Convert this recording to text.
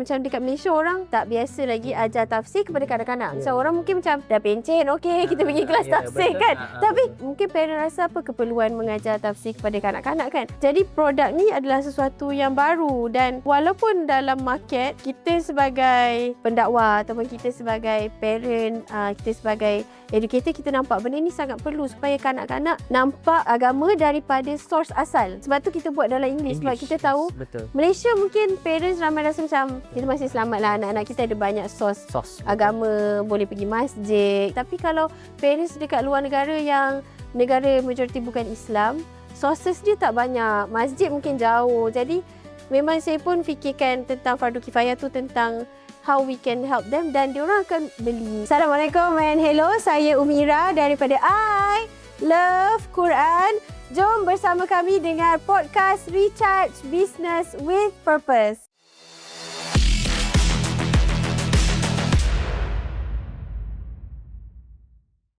Macam dekat Malaysia orang tak biasa lagi ajar tafsir kepada kanak-kanak. So orang mungkin macam dah pencen, okey kita pergi kelas tafsir kan. Tapi mungkin parent rasa apa keperluan mengajar tafsir kepada kanak-kanak kan. Jadi produk ni adalah sesuatu yang baru dan walaupun dalam market kita sebagai pendakwa ataupun kita sebagai parent, kita sebagai educator, kita nampak benda ni sangat perlu supaya kanak-kanak nampak agama daripada source asal. Sebab tu kita buat dalam English. Sebab kita tahu Malaysia mungkin parents ramai rasa macam kita masih selamat lah, anak-anak kita ada banyak source agama, boleh pergi masjid. Tapi kalau parents dekat luar negara yang negara majoriti bukan Islam, sources dia tak banyak, masjid mungkin jauh. Jadi memang saya pun fikirkan tentang fardu kifayah tu, tentang how we can help them dan diorang akan beli. Assalamualaikum and hello, saya Umira daripada I Love Quran. Jom bersama kami dengar podcast Recharge Business with Purpose.